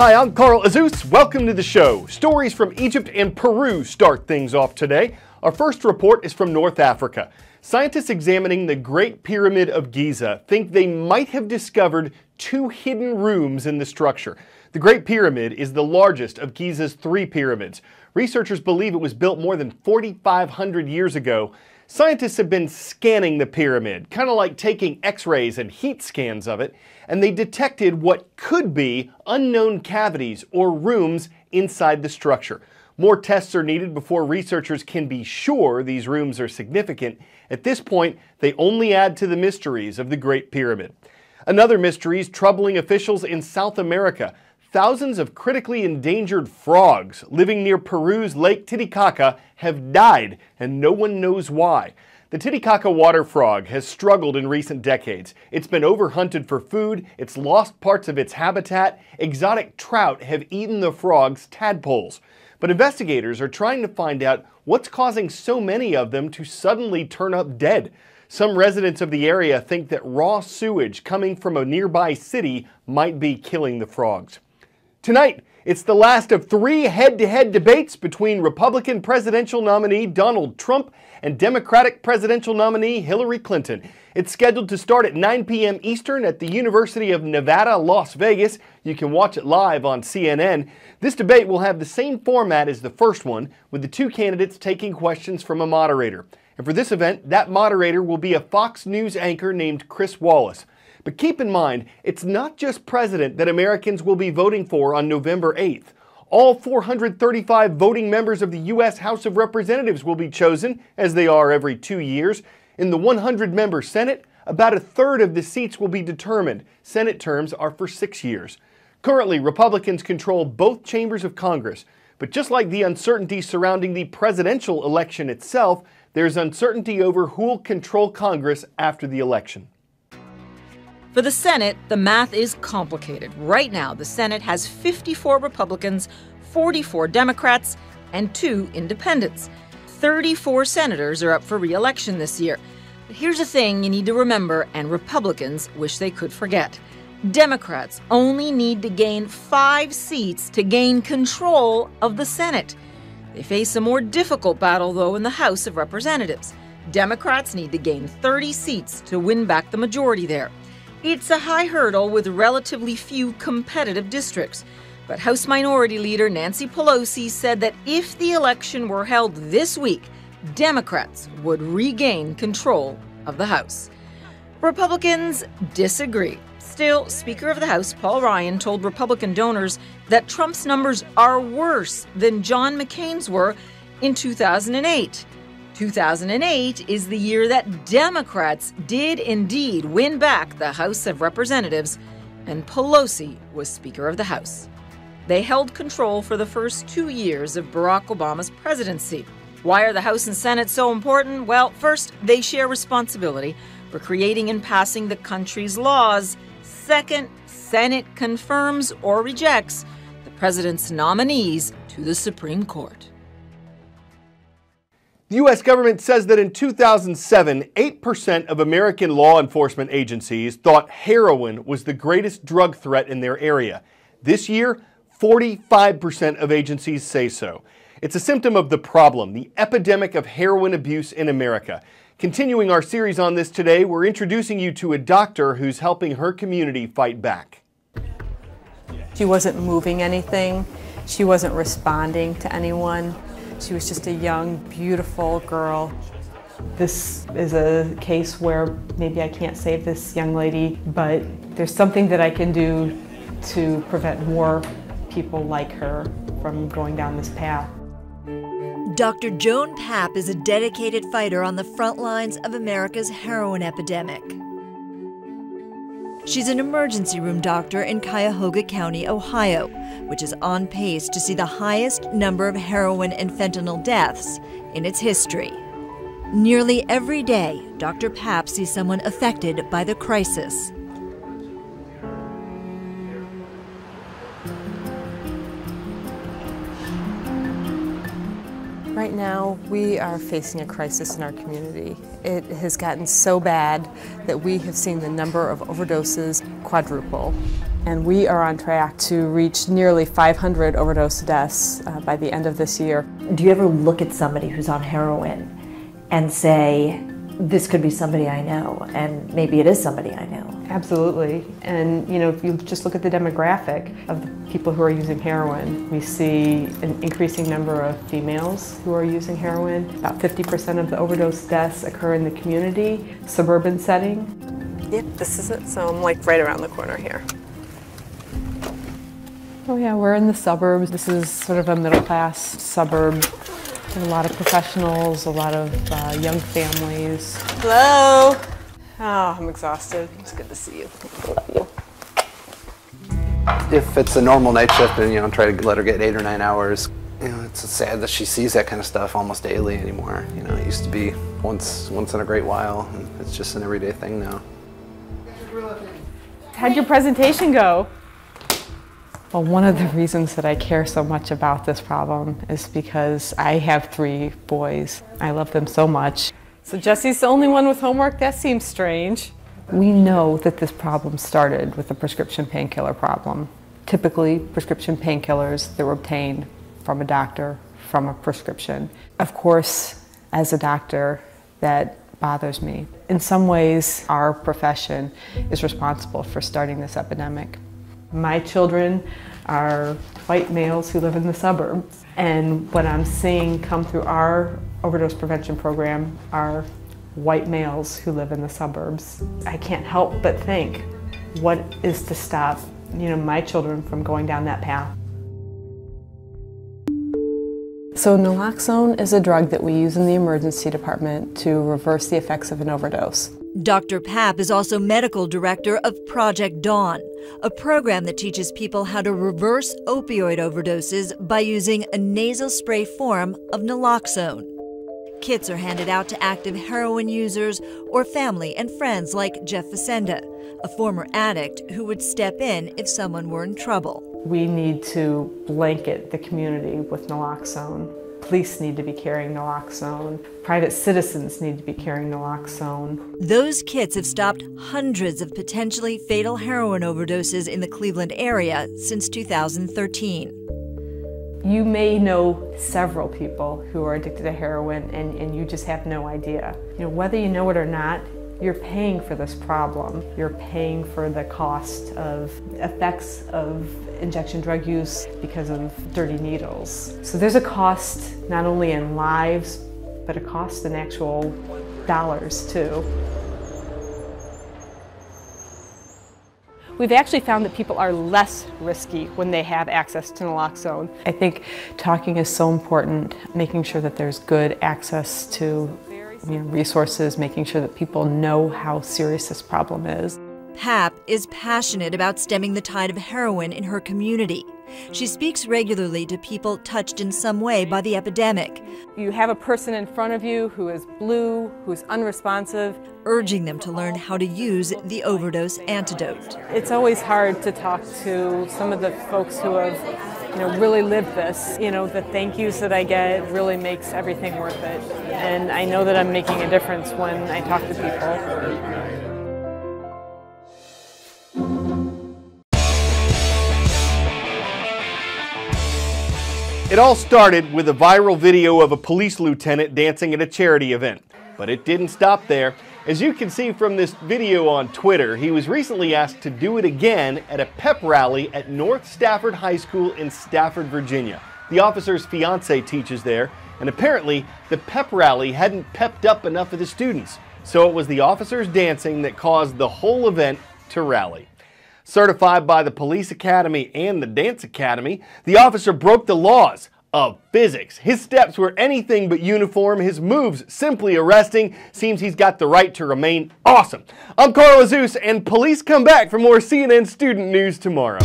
Hi, I'm Carl Azuz. Welcome to the show. Stories from Egypt and Peru start things off today. Our first report is from North Africa. Scientists examining the Great Pyramid of Giza think they might have discovered two hidden rooms in the structure. The Great Pyramid is the largest of Giza's three pyramids. Researchers believe it was built more than 4,500 years ago. Scientists have been scanning the pyramid, kind of like taking x-rays and heat scans of it, and they detected what could be unknown cavities or rooms inside the structure. More tests are needed before researchers can be sure these rooms are significant. At this point, they only add to the mysteries of the Great Pyramid. Another mystery is troubling officials in South America. Thousands of critically endangered frogs living near Peru's Lake Titicaca have died, and no one knows why. The Titicaca water frog has struggled in recent decades. It's been overhunted for food, it's lost parts of its habitat, exotic trout have eaten the frog's tadpoles. But investigators are trying to find out what's causing so many of them to suddenly turn up dead. Some residents of the area think that raw sewage coming from a nearby city might be killing the frogs. Tonight, it's the last of three head-to-head debates between Republican presidential nominee Donald Trump and Democratic presidential nominee Hillary Clinton. It's scheduled to start at 9 p.m. Eastern at the University of Nevada, Las Vegas. You can watch it live on CNN. This debate will have the same format as the first one, with the two candidates taking questions from a moderator. And for this event, that moderator will be a Fox News anchor named Chris Wallace. But keep in mind, it's not just president that Americans will be voting for on November 8th. All 435 voting members of the U.S. House of Representatives will be chosen, as they are every 2 years. In the 100-member Senate, about a third of the seats will be determined. Senate terms are for 6 years. Currently, Republicans control both chambers of Congress. But just like the uncertainty surrounding the presidential election itself, there's uncertainty over who will control Congress after the election. For the Senate, the math is complicated. Right now, the Senate has 54 Republicans, 44 Democrats, and 2 independents. 34 senators are up for re-election this year. But here's a thing you need to remember, and Republicans wish they could forget. Democrats only need to gain 5 seats to gain control of the Senate. They face a more difficult battle, though, in the House of Representatives. Democrats need to gain 30 seats to win back the majority there. It's a high hurdle with relatively few competitive districts. But House Minority Leader Nancy Pelosi said that if the election were held this week, Democrats would regain control of the House. Republicans disagree. Still, Speaker of the House Paul Ryan told Republican donors that Trump's numbers are worse than John McCain's were in 2008. 2008 is the year that Democrats did indeed win back the House of Representatives, and Pelosi was Speaker of the House. They held control for the first 2 years of Barack Obama's presidency. Why are the House and Senate so important? Well, first, they share responsibility for creating and passing the country's laws. Second, Senate confirms or rejects the president's nominees to the Supreme Court. The U.S. government says that in 2007, 8% of American law enforcement agencies thought heroin was the greatest drug threat in their area. This year, 45% of agencies say so. It's a symptom of the problem, the epidemic of heroin abuse in America. Continuing our series on this today, we're introducing you to a doctor who's helping her community fight back. She wasn't moving anything. She wasn't responding to anyone. She was just a young, beautiful girl. This is a case where maybe I can't save this young lady, but there's something that I can do to prevent more people like her from going down this path. Dr. Joan Papp is a dedicated fighter on the front lines of America's heroin epidemic. She's an emergency room doctor in Cuyahoga County, Ohio, which is on pace to see the highest number of heroin and fentanyl deaths in its history. Nearly every day, Dr. Papp sees someone affected by the crisis. Right now, we are facing a crisis in our community. It has gotten so bad that we have seen the number of overdoses quadruple. And we are on track to reach nearly 500 overdose deaths by the end of this year. Do you ever look at somebody who's on heroin and say, this could be somebody I know, and maybe it is somebody I know? Absolutely. And you know, if you just look at the demographic of the people who are using heroin, we see an increasing number of females who are using heroin. About 50% of the overdose deaths occur in the community, suburban setting. Yep, this is it. So I'm like right around the corner here. Oh yeah, we're in the suburbs. This is sort of a middle-class suburb. A lot of professionals, a lot of young families. Hello. Oh, I'm exhausted. It's good to see you. If it's a normal night shift and try to let her get 8 or 9 hours, it's sad that she sees that kind of stuff almost daily anymore. It used to be once in a great while, and it's just an everyday thing now. How'd your presentation go? Well, one of the reasons that I care so much about this problem is because I have 3 boys. I love them so much. So Jesse's the only one with homework? That seems strange. We know that this problem started with the prescription painkiller problem. Typically, prescription painkillers, they're obtained from a doctor, from a prescription. Of course, as a doctor, that bothers me. In some ways, our profession is responsible for starting this epidemic. My children are white males who live in the suburbs, and what I'm seeing come through our overdose prevention program are white males who live in the suburbs. I can't help but think, what is to stop, my children from going down that path? So naloxone is a drug that we use in the emergency department to reverse the effects of an overdose. Dr. Papp is also medical director of Project Dawn, a program that teaches people how to reverse opioid overdoses by using a nasal spray form of naloxone. Kits are handed out to active heroin users or family and friends like Jeff Facenda, a former addict who would step in if someone were in trouble. We need to blanket the community with naloxone. Police need to be carrying naloxone. Private citizens need to be carrying naloxone. Those kits have stopped hundreds of potentially fatal heroin overdoses in the Cleveland area since 2013. You may know several people who are addicted to heroin and you just have no idea. Whether you know it or not, you're paying for this problem. You're paying for the cost of effects of injection drug use because of dirty needles. So there's a cost not only in lives, but a cost in actual dollars too. We've actually found that people are less risky when they have access to naloxone. I think talking is so important, making sure that there's good access to resources, making sure that people know how serious this problem is. Papp is passionate about stemming the tide of heroin in her community. She speaks regularly to people touched in some way by the epidemic. You have a person in front of you who is blue, who's unresponsive, urging them to learn how to use the overdose antidote. It's always hard to talk to some of the folks who have really lived this. The thank yous that I get really makes everything worth it. And I know that I'm making a difference when I talk to people. It all started with a viral video of a police lieutenant dancing at a charity event. But it didn't stop there. As you can see from this video on Twitter, he was recently asked to do it again at a pep rally at North Stafford High School in Stafford, Virginia. The officer's fiance teaches there, and apparently the pep rally hadn't pepped up enough of the students. So it was the officer's dancing that caused the whole event to rally. Certified by the Police Academy and the Dance Academy, the officer broke the laws of physics. His steps were anything but uniform, his moves simply arresting. Seems he's got the right to remain awesome. I'm Carl Azuz, and police come back for more CNN student news tomorrow.